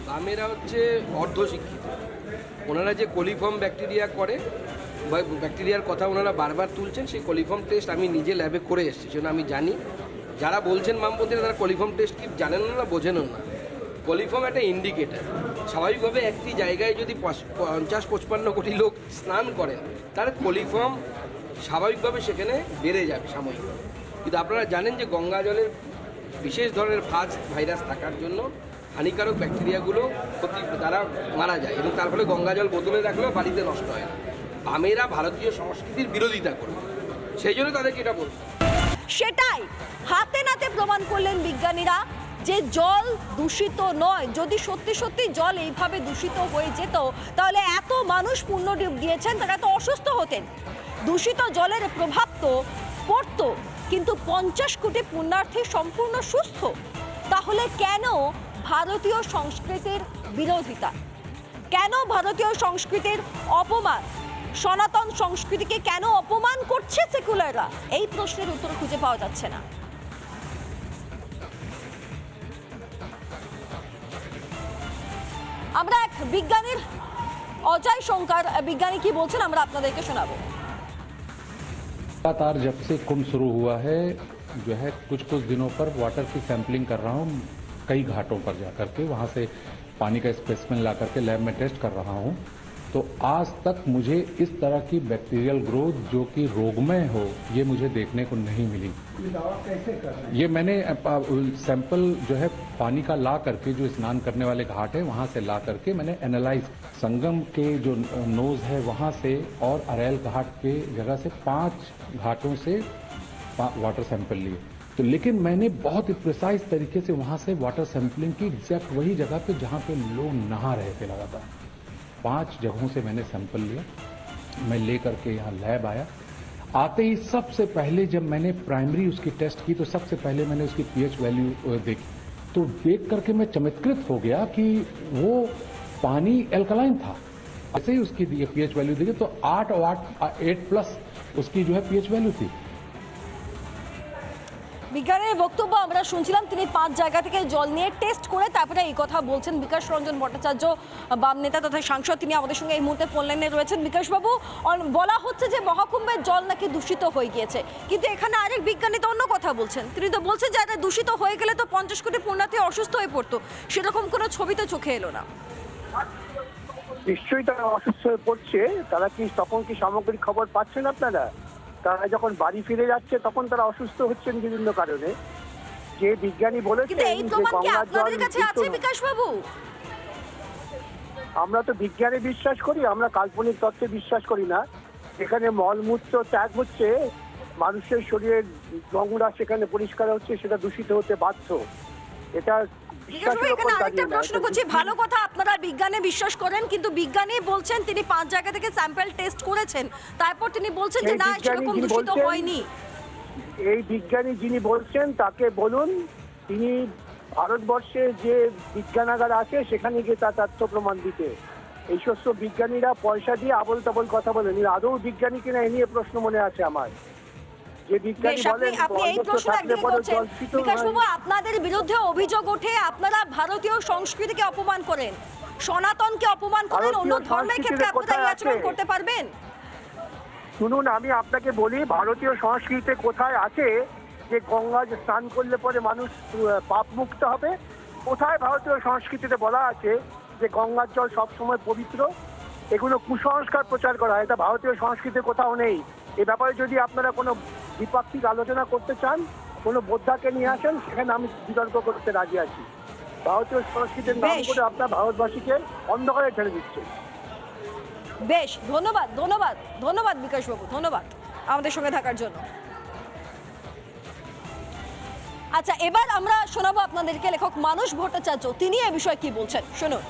বামেরা হচ্ছে অর্ধশিক্ষিত। ওনারা যে কোলিফর্ম ব্যাকটেরিয়া করে বা ব্যাকটেরিয়ার কথা ওনারা বারবার তুলছেন, সেই কোলিফর্ম টেস্ট আমি নিজে ল্যাবে করে এসেছি, সেজন্য আমি জানি। যারা বলছেন বামপন্থীরা তারা কোলিফর্ম টেস্ট কি জানেন না, বোঝেনও না। কোলিফর্ম একটা ইন্ডিকেটার। স্বাভাবিকভাবে একটি জায়গায় যদি 50-55 কোটি লোক স্নান করেন, তার কোলিফর্ম স্বাভাবিকভাবে সেখানে বেড়ে যাবে সাময়িকভাবে। কিন্তু আপনারা জানেন যে গঙ্গা জলের বিশেষ ধরনের ফাজ ভাইরাস থাকার জন্য হানিকারক ব্যাকটেরিয়াগুলো তারা মারা যায়, এবং তার ফলে গঙ্গা জল বোতলে রাখলেও বাড়িতে নষ্ট হয় না। বামেরা ভারতীয় সংস্কৃতির বিরোধিতা করবে, সেই জন্য তাদেরকে এটা বলবে। সেটাই হাতে নাতে প্রমাণ করলেন বিজ্ঞানীরা যে জল দূষিত নয়। যদি সত্যি সত্যি জল এইভাবে দূষিত হয়ে যেত, তাহলে এত মানুষ পুণ্য দিয়েছেন, তারা তো অসুস্থ হতেন। দূষিত জলের প্রভাব তো পড়তো, কিন্তু 50 কোটি পুণ্যার্থী সম্পূর্ণ সুস্থ। তাহলে কেন ভারতীয় সংস্কৃতির বিরোধিতা? কেন ভারতীয় সংস্কৃতির অপমান? সনাতন সংস্কৃতিকে কেন অপমান করছে সেকুলাররা? এই প্রশ্নের উত্তর খুঁজে পাওয়া যাচ্ছে না। আমরা এক বিজ্ঞানীর, অজয় শঙ্কর বিজ্ঞানী কি বলছেন আমরা আপনাদেরকে শোনাবো। लगातार जब से कुंभ शुरू हुआ है, जो है कुछ दिनों पर वाटर की सैंपलिंग कर रहा हूँ, कई घाटों पर जाकर के वहाँ से पानी का स्पेसिमेन ला करके लैब में टेस्ट कर रहा हूँ। तो आज तक मुझे इस तरह की बैक्टीरियल ग्रोथ जो कि रोगमय हो, ये मुझे देखने को नहीं मिली। कैसे कर रहे हैं? ये मैंने सैंपल जो है पानी का ला करके, जो स्नान करने वाले घाट है वहाँ से ला करके मैंने एनालाइज, संगम के जो नोज है वहाँ से और अरेल घाट के जगह से 5 घाटों से वाटर सैंपल लिए। तो लेकिन मैंने बहुत ही प्रिसाइज तरीके से वहाँ से वाटर सैंपलिंग की, एग्जैक्ट वही जगह पे जहाँ पे लोग नहा रहे थे लगातार। 5 जगहों से मैंने सैंपल लिया। मैं ले करके यहाँ लैब आया। आते ही सबसे पहले जब मैंने प्राइमरी उसकी टेस्ट की, तो सबसे पहले मैंने उसकी पीएच वैल्यू देखी। तो देख करके मैं चमत्कृत हो गया कि वो पानी एल्कलाइन था। ऐसे ही उसकी पीएच वैल्यू देखी तो 8+ उसकी जो है पीएच वैल्यू थी। বিজ্ঞানীর বক্তব্য আমরা শুনছিলাম। তিনি 5 জায়গা থেকে জল নিয়ে টেস্ট করে তারপরে এই কথা বলছেন। বিকাশ রঞ্জন ভট্টাচার্য, বাম নেতা তথা সাংসদ, তিনি আমাদের সঙ্গে এই মুহূর্তে ফোন লাইনে রয়েছেন। বিকাশবাবু, বলা হচ্ছে যে মহাকুম্ভের জল নাকি দূষিত হয়ে গিয়েছে, কিন্তু এখানে আরেক বিজ্ঞানী তো অন্য কথা বলছেন। তিনি তো বলছেন যে এটা দূষিত হয়ে গেলে তো 50 কোটি পুণ্যার্থী অসুস্থ হয়ে পড়তো, সেরকম কোনো ছবি তো চোখে এলো না। নিশ্চয়ই তারা অসুস্থ হয়ে পড়ছে। তারা কি তখন কি সামগ্রিক খবর পাচ্ছেন আপনারা? তারা যখন বাড়ি ফিরে যাচ্ছে তখন তারা অসুস্থ হচ্ছেন বিভিন্ন কারণে। যে বিজ্ঞানী বলেছেন যে গঙ্গার জল, আমরা তো বিজ্ঞানে বিশ্বাস করি, আমরা কাল্পনিক তত্ত্বে বিশ্বাস করি না। এখানে মলমূত্র ত্যাগ হচ্ছে, মানুষের শরীরের নোংরা সেখানে পরিষ্কার হচ্ছে, সেটা দূষিত হতে বাধ্য। এটা প্রশ্ন করছি, ভালো কথা আপনারা বিজ্ঞানে বিশ্বাস করেন, কিন্তু বিজ্ঞানী বলছেন তিনি 5 জায়গা থেকে স্যাম্পল টেস্ট করেছেন, তারপর তিনি বলছেন যে না সেরকম দূষিত হয়নি। এই বিজ্ঞানী যিনি বলছেন তাকে বলুন, তিনি ভারতবর্ষে যে বিজ্ঞানাগার আছে সেখানে গিয়ে তার তথ্য প্রমাণ দিতে। এই সমস্ত বিজ্ঞানীরা পয়সা দিয়ে আবল তাবল কথা বলেন, আদৌ বিজ্ঞানী কিনা এ নিয়ে প্রশ্ন মনে আছে আমার। আপনাদের বিরুদ্ধে অভিযোগ ওঠে আপনারা ভারতীয় সংস্কৃতিকে অপমান করেন, সনাতনকে অপমান করেন, অন্য ধর্মের ক্ষেত্রে আপনারা এই আচরণ করতে পারবেন? শুনুন, আমি আপনাকে বলি, ভারতীয় সংস্কৃতিতে কোথায় আছে যে গঙ্গা স্নান করলে পরে মানুষ পাপ মুক্ত হবে? কোথায় ভারতীয় সংস্কৃতিতে বলা আছে যে গঙ্গার জল সবসময় পবিত্র? এগুলো কুসংস্কার প্রচার করা হয়, এটা ভারতীয় সংস্কৃতিতে কোথাও নেই। এ ব্যাপারে যদি আপনারা কোনো দ্বিপাক্ষিক আলোচনা করতে চান, কোনো বোদ্ধাকে নিয়ে আসেন, সেখানে আমি বিতর্ক করতে রাজি আছি। ভারতীয় সংস্কৃতির নাম করে আপনার ভারতবাসীকে অন্ধকারে ঠেলে দিচ্ছে। বেশ, ধন্যবাদ ধন্যবাদ ধন্যবাদ বিকাশবাবু, ধন্যবাদ আমাদের সঙ্গে থাকার জন্য। আচ্ছা, এবার আমরা শোনাবো আপনাদেরকে লেখক মানস ভট্টাচার্য, তিনি এই বিষয়ে কি বলছেন, শুনুন।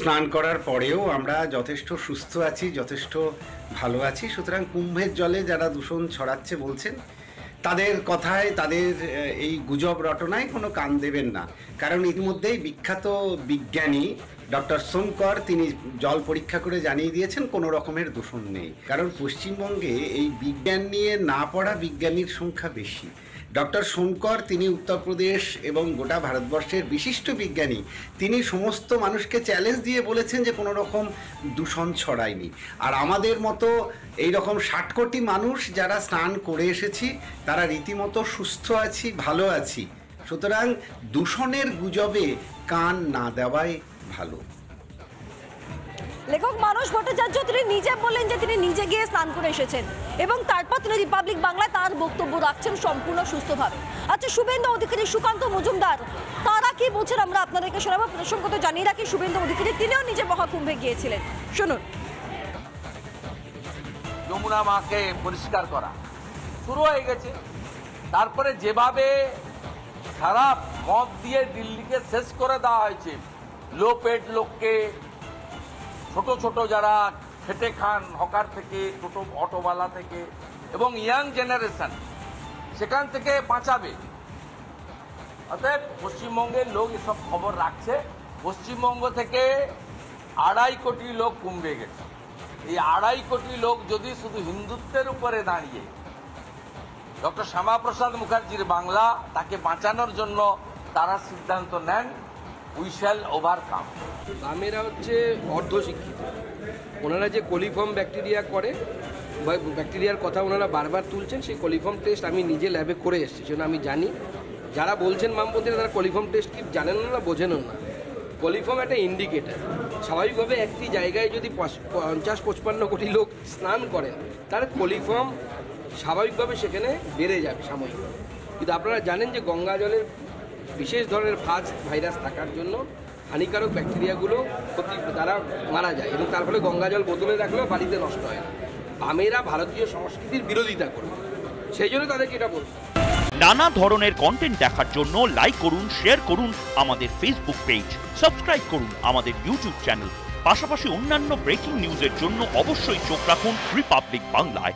স্নান করার পরেও আমরা যথেষ্ট সুস্থ আছি, যথেষ্ট ভালো আছি। সুতরাং কুম্ভের জলে যারা দূষণ ছড়াচ্ছে বলছেন, তাদের কথায়, তাদের এই গুজব রটনায় কোনো কান দেবেন না। কারণ ইতিমধ্যেই বিখ্যাত বিজ্ঞানী ডক্টর শঙ্কর তিনি জল পরীক্ষা করে জানিয়ে দিয়েছেন কোনো রকমের দূষণ নেই। কারণ পশ্চিমবঙ্গে এই বিজ্ঞান নিয়ে না পড়া বিজ্ঞানীর সংখ্যা বেশি, ডক্টর শঙ্কর তিনি উত্তরপ্রদেশ এবং গোটা ভারতবর্ষের বিশিষ্ট বিজ্ঞানী, তিনি সমস্ত মানুষকে চ্যালেঞ্জ দিয়ে বলেছেন যে কোনো রকম দূষণ ছড়ায়নি। আর আমাদের মতো এই রকম 60 কোটি মানুষ যারা স্নান করে এসেছি তারা রীতিমতো সুস্থ আছি, ভালো আছি। সুতরাং দূষণের গুজবে কান না দেওয়াই ভালো। লেখক মানস ভট্টাচার্য তিনি নিজে বললেন যে তিনি নিজে গিয়ে স্নান করে এসেছেন এবং তারপর তিনি রিপাবলিক বাংলায় তার বক্তব্য রাখছেন সম্পূর্ণ সুস্থভাবে। আচ্ছা, শুভেন্দু অধিকারী, সুকান্ত মজুমদার তারা কি বলছেন আমরা আপনাদেরকে শোনাবো। প্রসঙ্গত জানিয়ে রাখি, শুভেন্দু অধিকারী তিনিও নিজে মহাকুম্ভে গিয়েছিলেন, শুনুন। যমুনা মাকে পরিষ্কার করা শুরু হয়ে গেছে। তারপরে যেভাবে সারা মদ দিয়ে দিল্লিকে শেষ করে দেওয়া হয়েছে, লো পেড লোককে, ছোট ছোট যারা খেটে খান হকার থেকে, ছোট অটোওয়ালা থেকে এবং ইয়াং জেনারেশন সেখান থেকে বাঁচাবে। অতএব পশ্চিমবঙ্গের লোক এসব খবর রাখছে। পশ্চিমবঙ্গ থেকে 2.5 কোটি লোক কুম্ভে গেছে। এই 2.5 কোটি লোক যদি শুধু হিন্দুত্বের উপরে দাঁড়িয়ে ডক্টর শ্যামাপ্রসাদ মুখার্জির বাংলা তাকে বাঁচানোর জন্য তারা সিদ্ধান্ত নেন, উই শ্যাল ওভারকাম। বামেরা হচ্ছে অর্ধশিক্ষিত। ওনারা যে কোলিফর্ম ব্যাকটেরিয়া করে বা ব্যাকটেরিয়ার কথা ওনারা বারবার তুলছেন, সেই কোলিফর্ম টেস্ট আমি নিজে ল্যাবে করে এসেছি, সেজন্য আমি জানি। যারা বলছেন বামপন্থীরা তারা কোলিফর্ম টেস্ট কি জানেন না, বোঝেনও না। কোলিফর্ম একটা ইন্ডিকেটার। স্বাভাবিকভাবে একটি জায়গায় যদি 50-55 কোটি লোক স্নান করেন, তার কোলিফর্ম স্বাভাবিকভাবে সেখানে বেড়ে যাবে সাময়িকভাবে। কিন্তু আপনারা জানেন যে গঙ্গা জলের বিশেষ ধরনের ফাজ ভাইরাস থাকার জন্য হানিকারক ব্যাকটেরিয়াগুলো তারা মারা যায় এবং তার ফলে গঙ্গা জল বোতলে রাখলেও বাড়িতে নষ্ট হয় না। বামেরা ভারতীয় সংস্কৃতির বিরোধিতা করবে, সেই জন্য তাদেরকে এটা বলবো। নানা ধরনের কন্টেন্ট দেখার জন্য লাইক করুন, শেয়ার করুন আমাদের ফেসবুক পেজ, সাবস্ক্রাইব করুন আমাদের ইউটিউব চ্যানেল। পাশাপাশি অন্যান্য ব্রেকিং নিউজের জন্য অবশ্যই চোখ রাখুন রিপাবলিক বাংলায়।